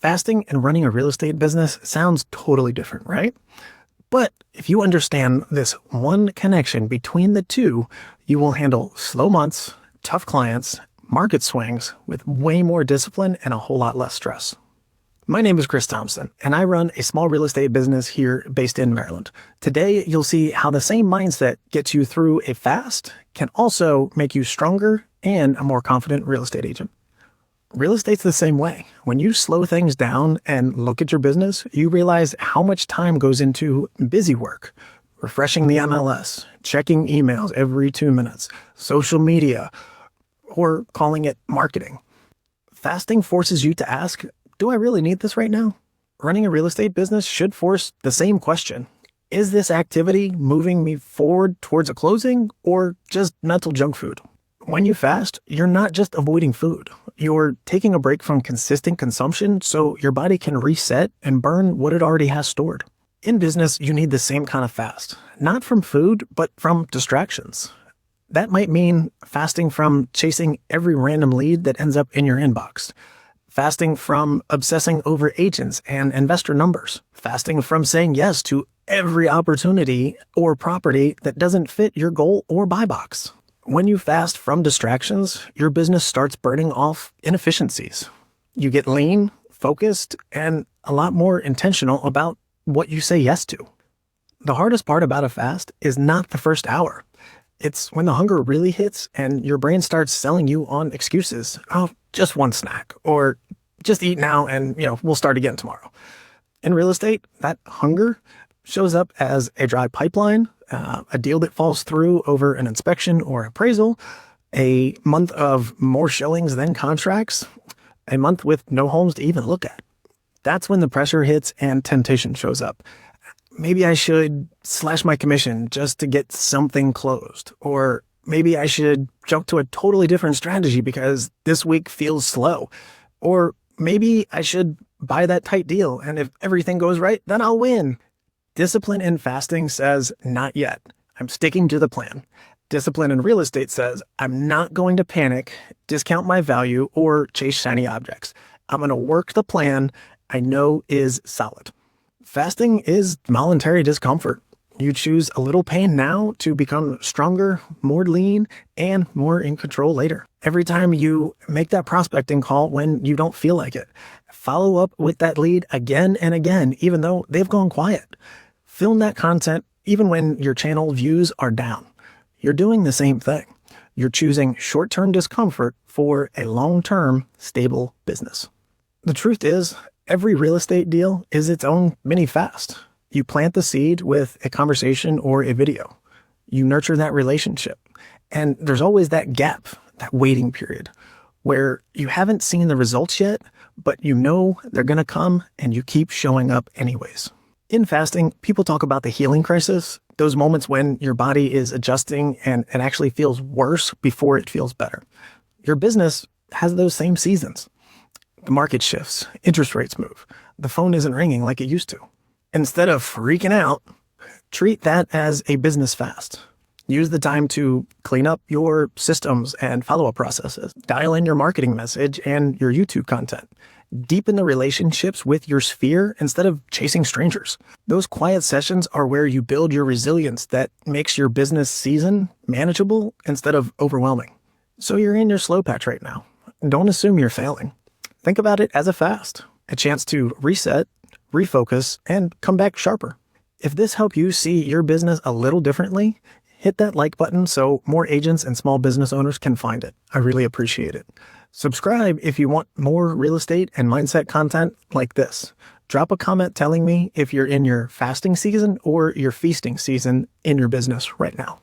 Fasting and running a real estate business sounds totally different, right? But if you understand this one connection between the two, you will handle slow months, tough clients, market swings with way more discipline and a whole lot less stress. My name is Thompson, and I run a small real estate business here based in Maryland. Today, you'll see how the same mindset gets you through a fast can also make you stronger and a more confident real estate agent. Real estate's the same way. When you slow things down and look at your business, you realize how much time goes into busy work, refreshing the MLS, checking emails every 2 minutes, social media, or calling it marketing. Fasting forces you to ask, do I really need this right now? Running a real estate business should force the same question. Is this activity moving me forward towards a closing or just mental junk food? When you fast, you're not just avoiding food. You're taking a break from consistent consumption so your body can reset and burn what it already has stored. In business, you need the same kind of fast, not from food, but from distractions. That might mean fasting from chasing every random lead that ends up in your inbox, fasting from obsessing over agents and investor numbers, fasting from saying yes to every opportunity or property that doesn't fit your goal or buy box. When you fast from distractions, your business starts burning off inefficiencies. You get lean, focused, and a lot more intentional about what you say yes to. The hardest part about a fast is not the first hour. It's when the hunger really hits and your brain starts selling you on excuses. Oh, just one snack, or just eat now and, we'll start again tomorrow. In real estate, that hunger shows up as a dry pipeline, a deal that falls through over an inspection or appraisal, a month of more showings than contracts, a month with no homes to even look at. That's when the pressure hits and temptation shows up. Maybe I should slash my commission just to get something closed. Or maybe I should jump to a totally different strategy because this week feels slow. Or maybe I should buy that tight deal, and if everything goes right, then I'll win. Discipline in fasting says, not yet. I'm sticking to the plan. Discipline in real estate says, I'm not going to panic, discount my value, or chase shiny objects. I'm going to work the plan I know is solid. Fasting is voluntary discomfort. You choose a little pain now to become stronger, more lean, and more in control later. Every time you make that prospecting call when you don't feel like it, follow up with that lead again and again, even though they've gone quiet. Film that content even when your channel views are down. You're doing the same thing. You're choosing short-term discomfort for a long-term stable business. The truth is, every real estate deal is its own mini fast. You plant the seed with a conversation or a video. You nurture that relationship. And there's always that gap, that waiting period, where you haven't seen the results yet, but you know they're going to come and you keep showing up anyways. In fasting, people talk about the healing crisis, those moments when your body is adjusting and it actually feels worse before it feels better. Your business has those same seasons. The market shifts, interest rates move, the phone isn't ringing like it used to. Instead of freaking out, treat that as a business fast. Use the time to clean up your systems and follow-up processes. Dial in your marketing message and your YouTube content. Deepen the relationships with your sphere instead of chasing strangers. Those quiet sessions are where you build your resilience that makes your business season manageable instead of overwhelming. So you're in your slow patch right now. Don't assume you're failing. Think about it as a fast, a chance to reset, refocus, and come back sharper. If this helped you see your business a little differently, hit that like button so more agents and small business owners can find it. I really appreciate it. Subscribe if you want more real estate and mindset content like this. Drop a comment telling me if you're in your fasting season or your feasting season in your business right now.